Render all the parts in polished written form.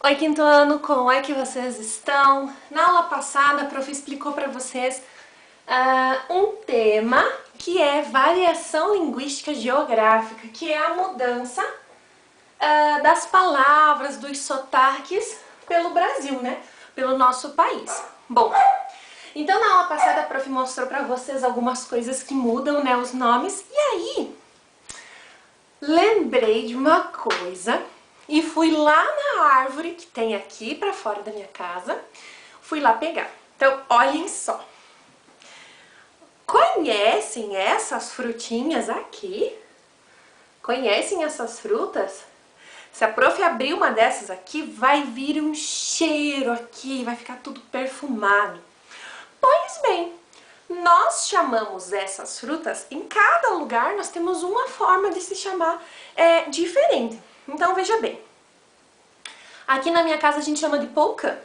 Oi, quinto ano, como é que vocês estão? Na aula passada, a prof explicou para vocês um tema que é variação linguística geográfica, que é a mudança das palavras, dos sotaques pelo Brasil, né? Pelo nosso país. Bom, então na aula passada a prof mostrou para vocês algumas coisas que mudam, né? Os nomes, e aí lembrei de uma coisa e fui lá na árvore que tem aqui pra fora da minha casa, fui lá pegar. Então, olhem só. Conhecem essas frutinhas aqui? Conhecem essas frutas? Se a prof abrir uma dessas aqui, vai vir um cheiro aqui, vai ficar tudo perfumado. Pois bem, nós chamamos essas frutas, em cada lugar nós temos uma forma de se chamar diferente. Então veja bem, aqui na minha casa a gente chama de polcã,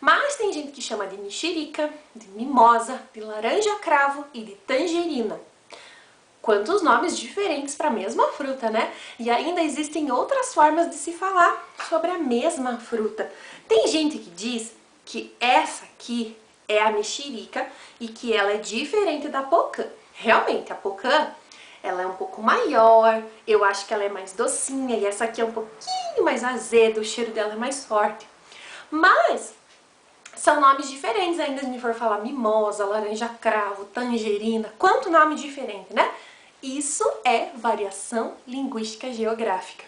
mas tem gente que chama de mexerica, de mimosa, de laranja cravo e de tangerina. Quantos nomes diferentes para a mesma fruta, né? E ainda existem outras formas de se falar sobre a mesma fruta. Tem gente que diz que essa aqui é a mexerica e que ela é diferente da polcã. Realmente, a polcã, ela é um pouco maior, eu acho que ela é mais docinha e essa aqui é um pouquinho mais azeda, o cheiro dela é mais forte. Mas são nomes diferentes ainda, se a gente for falar mimosa, laranja cravo, tangerina, quanto nome diferente, né? Isso é variação linguística geográfica.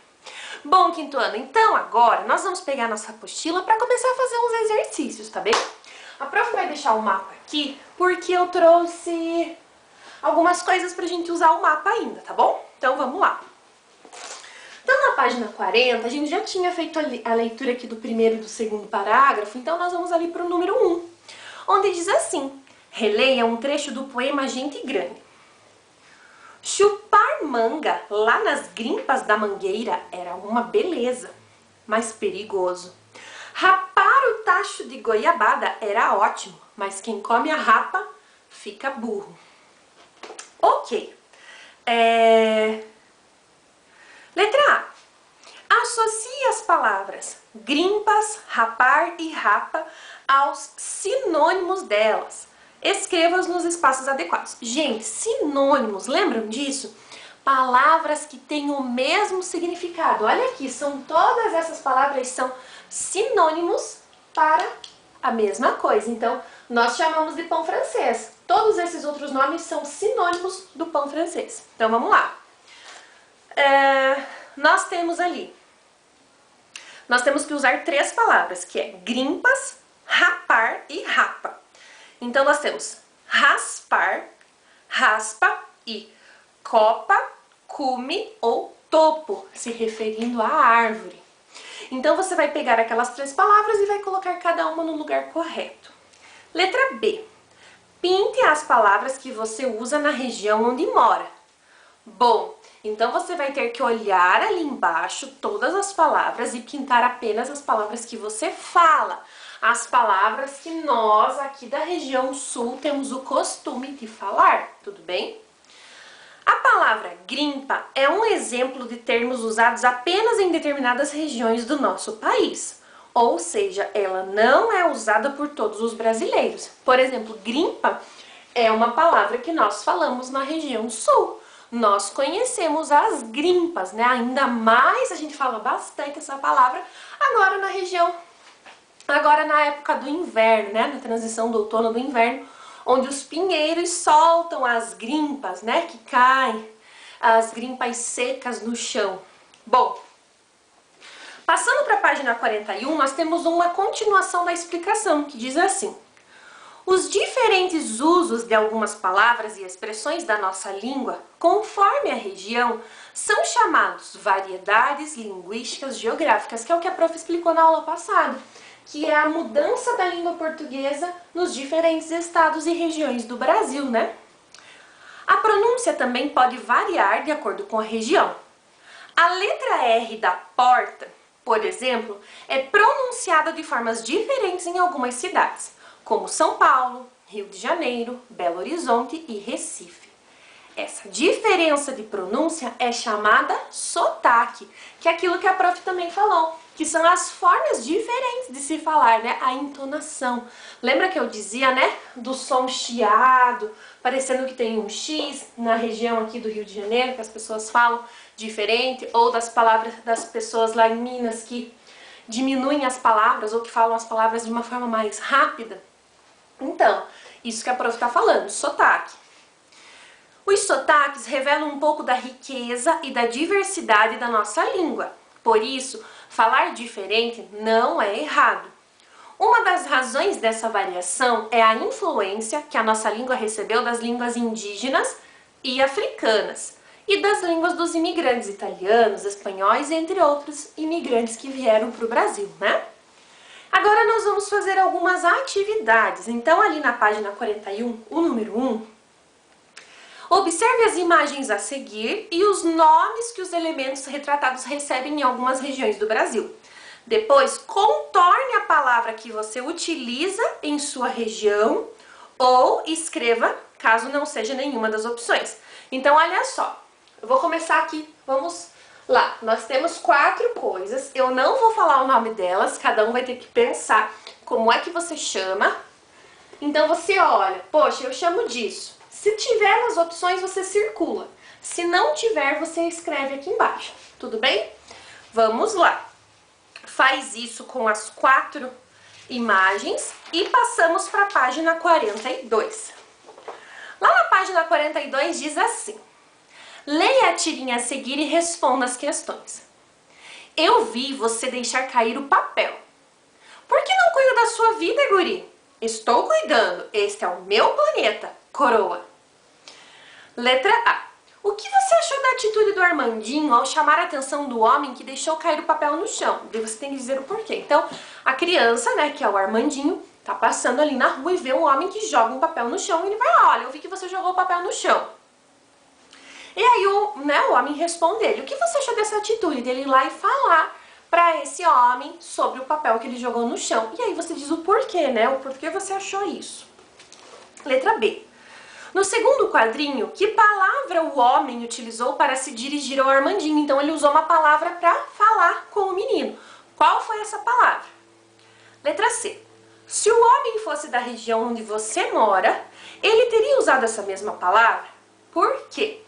Bom, quinto ano, então agora nós vamos pegar nossa apostila para começar a fazer uns exercícios, tá bem? A prof vai deixar o mapa aqui porque eu trouxe algumas coisas pra gente usar o mapa ainda, tá bom? Então vamos lá. Então na página 40, a gente já tinha feito a leitura aqui do primeiro e do segundo parágrafo, então nós vamos ali pro número 1, onde diz assim: releia um trecho do poema Gente Grande. Chupar manga lá nas grimpas da mangueira era uma beleza, mas perigoso. Rapar o tacho de goiabada era ótimo, mas quem come a rapa fica burro. Ok. Letra A. Associe as palavras grimpas, rapar e rapa aos sinônimos delas. Escreva-os nos espaços adequados. Gente, sinônimos, lembram disso? Palavras que têm o mesmo significado. Olha aqui, são todas essas palavras são sinônimos para a mesma coisa. Então, nós chamamos de pão francês. Todos esses outros nomes são sinônimos do pão francês. Então, vamos lá. Nós temos que usar três palavras, que é grimpas, rapar e rapa. Então, nós temos raspar, raspa e copa, cume ou topo, se referindo à árvore. Então, você vai pegar aquelas três palavras e vai colocar cada uma no lugar correto. Letra B. Pinte as palavras que você usa na região onde mora. Bom, então você vai ter que olhar ali embaixo todas as palavras e pintar apenas as palavras que você fala. As palavras que nós aqui da região sul temos o costume de falar, tudo bem? A palavra grimpa é um exemplo de termos usados apenas em determinadas regiões do nosso país. Ou seja, ela não é usada por todos os brasileiros. Por exemplo, grimpa é uma palavra que nós falamos na região sul. Nós conhecemos as grimpas, né? Ainda mais a gente fala bastante essa palavra agora na época do inverno, né? Na transição do outono do inverno, onde os pinheiros soltam as grimpas, né? Que caem, as grimpas secas no chão. Bom, passando para a página 41, nós temos uma continuação da explicação, que diz assim: os diferentes usos de algumas palavras e expressões da nossa língua, conforme a região, são chamados variedades linguísticas geográficas, que é o que a prof explicou na aula passada, que é a mudança da língua portuguesa nos diferentes estados e regiões do Brasil, né? A pronúncia também pode variar de acordo com a região. A letra R da porta, por exemplo, é pronunciada de formas diferentes em algumas cidades, como São Paulo, Rio de Janeiro, Belo Horizonte e Recife. Essa diferença de pronúncia é chamada sotaque, que é aquilo que a prof também falou. que são as formas diferentes de se falar, né? A entonação. Lembra que eu dizia, né? Do som chiado, parecendo que tem um X na região aqui do Rio de Janeiro, que as pessoas falam diferente, ou das palavras das pessoas lá em Minas que diminuem as palavras ou que falam as palavras de uma forma mais rápida. Então, isso que a prof está falando, sotaque. Os sotaques revelam um pouco da riqueza e da diversidade da nossa língua. Por isso, falar diferente não é errado. Uma das razões dessa variação é a influência que a nossa língua recebeu das línguas indígenas e africanas e das línguas dos imigrantes italianos, espanhóis, entre outros imigrantes que vieram para o Brasil, né? Agora nós vamos fazer algumas atividades. Então, ali na página 41, o número 1, observe as imagens a seguir e os nomes que os elementos retratados recebem em algumas regiões do Brasil. Depois, contorne a palavra que você utiliza em sua região ou escreva, caso não seja nenhuma das opções. Então, olha só, eu vou começar aqui, vamos lá. Nós temos 4 coisas, eu não vou falar o nome delas, cada um vai ter que pensar como é que você chama. Então, você olha, poxa, eu chamo disso. Se tiver nas opções, você circula. Se não tiver, você escreve aqui embaixo, tudo bem? Vamos lá. Faz isso com as 4 imagens e passamos para a página 42. Lá na página 42 diz assim: leia a tirinha a seguir e responda as questões. Eu vi você deixar cair o papel. Por que não cuida da sua vida, guri? Estou cuidando. Este é o meu planeta, coroa. Letra A. O que você achou da atitude do Armandinho ao chamar a atenção do homem que deixou cair o papel no chão? Daí você tem que dizer o porquê. Então, a criança, né, que é o Armandinho, tá passando ali na rua e vê um homem que joga um papel no chão e ele vai, olha, eu vi que você jogou o papel no chão. E aí o homem responde ele, o que você achou dessa atitude? Dele ir lá e falar para esse homem sobre o papel que ele jogou no chão. E aí você diz o porquê, né? O porquê você achou isso. Letra B. No segundo quadrinho, que palavra o homem utilizou para se dirigir ao Armandinho? Então ele usou uma palavra para falar com o menino. Qual foi essa palavra? Letra C. Se o homem fosse da região onde você mora, ele teria usado essa mesma palavra? Por quê?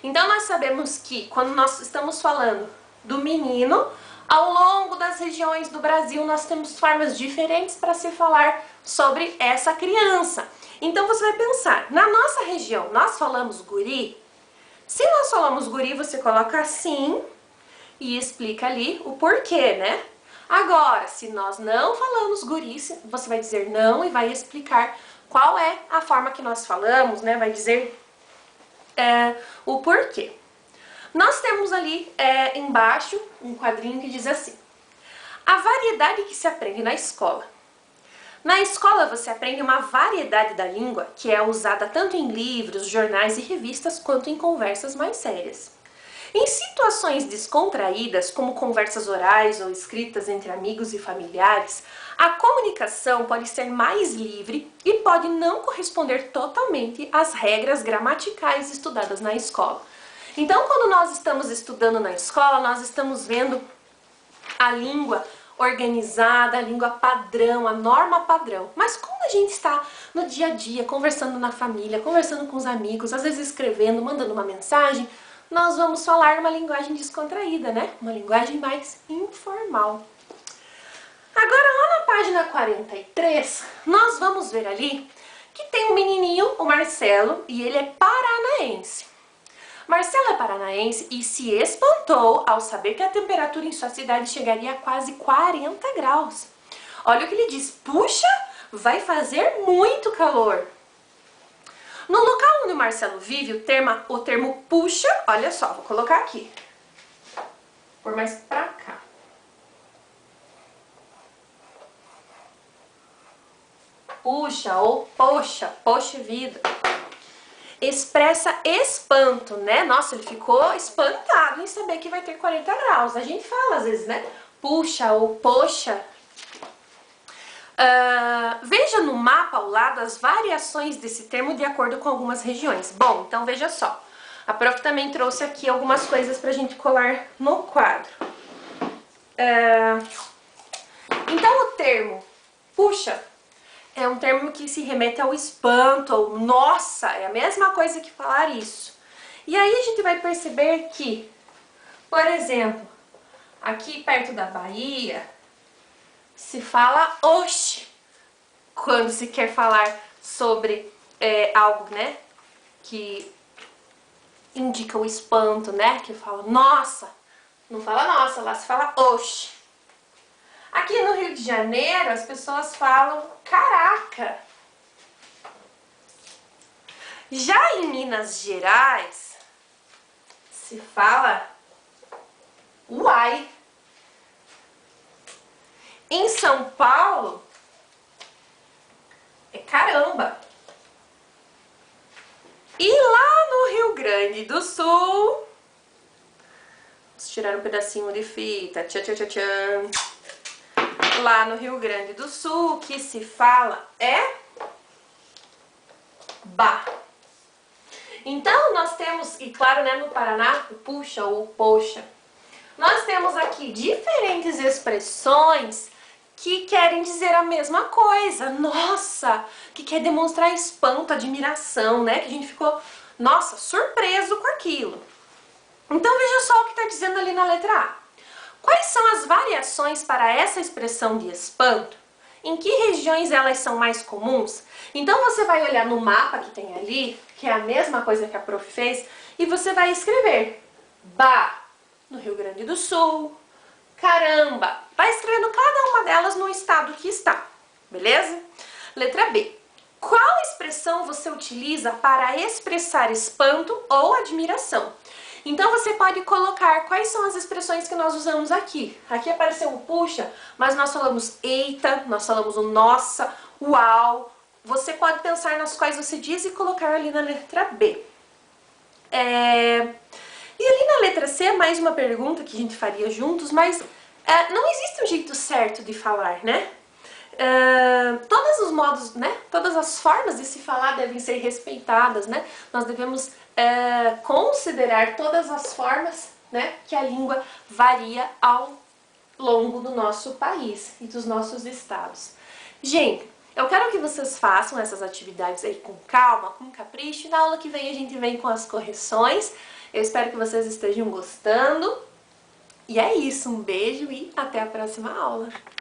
Então nós sabemos que quando nós estamos falando do menino, ao longo das regiões do Brasil nós temos formas diferentes para se falar sobre essa criança. Então você vai pensar, na nossa região nós falamos guri? Se nós falamos guri, você coloca assim e explica ali o porquê, né? Agora, se nós não falamos guri, você vai dizer não e vai explicar qual é a forma que nós falamos, né? Vai dizer o porquê. Nós temos ali embaixo um quadrinho que diz assim: a variedade que se aprende na escola. Na escola você aprende uma variedade da língua que é usada tanto em livros, jornais e revistas quanto em conversas mais sérias. Em situações descontraídas, como conversas orais ou escritas entre amigos e familiares, a comunicação pode ser mais livre e pode não corresponder totalmente às regras gramaticais estudadas na escola. Então, quando nós estamos estudando na escola, nós estamos vendo a língua organizada, a língua padrão, a norma padrão. Mas quando a gente está no dia a dia, conversando na família, conversando com os amigos, às vezes escrevendo, mandando uma mensagem, nós vamos falar uma linguagem descontraída, né? Uma linguagem mais informal. Agora, lá na página 43, nós vamos ver ali que tem um menininho, o Marcelo, e ele é paranaense. Marcelo é paranaense e se espantou ao saber que a temperatura em sua cidade chegaria a quase 40 graus. Olha o que ele diz, puxa, vai fazer muito calor. No local onde o Marcelo vive, o termo puxa, olha só, vou colocar aqui, por mais pra cá. Puxa ou poxa, poxa vida. Expressa espanto, né? Nossa, ele ficou espantado em saber que vai ter 40 graus. A gente fala às vezes, né? Puxa ou poxa. Veja no mapa ao lado as variações desse termo de acordo com algumas regiões. Bom, então veja só. A prof também trouxe aqui algumas coisas pra gente colar no quadro. Então o termo puxa é um termo que se remete ao espanto, ou nossa, é a mesma coisa que falar isso. E aí a gente vai perceber que, por exemplo, aqui perto da Bahia, se fala oxe, quando se quer falar sobre algo, né, que indica o espanto, né, que fala nossa, não fala nossa, lá se fala oxe. Aqui no Rio de Janeiro, as pessoas falam caraca. Já em Minas Gerais, se fala uai. Em São Paulo, é caramba. E lá no Rio Grande do Sul, vamos tirar um pedacinho de fita, tchan, tchan, tchan, tchan. Lá no Rio Grande do Sul, o que se fala é bah. Então, nós temos, e claro, né, no Paraná, o puxa ou poxa. Nós temos aqui diferentes expressões que querem dizer a mesma coisa. Nossa, que quer demonstrar espanto, admiração, né? Que a gente ficou, nossa, surpreso com aquilo. Então, veja só o que está dizendo ali na letra A. Quais são as variações para essa expressão de espanto? Em que regiões elas são mais comuns? Então você vai olhar no mapa que tem ali, que é a mesma coisa que a prof fez, e você vai escrever bah no Rio Grande do Sul, caramba. Vai escrevendo cada uma delas no estado que está, beleza? Letra B. Qual expressão você utiliza para expressar espanto ou admiração? Então você pode colocar quais são as expressões que nós usamos aqui. Aqui apareceu o puxa, mas nós falamos eita, nós falamos o nossa, uau. Você pode pensar nas quais você diz e colocar ali na letra B. E ali na letra C, mais uma pergunta que a gente faria juntos, mas não existe um jeito certo de falar, né? Todos os modos, né? Todas as formas de se falar devem ser respeitadas, né? Nós devemos considerar todas as formas, né, que a língua varia ao longo do nosso país e dos nossos estados. Gente, eu quero que vocês façam essas atividades aí com calma, com capricho, e na aula que vem a gente vem com as correções. Eu espero que vocês estejam gostando. E é isso, um beijo e até a próxima aula!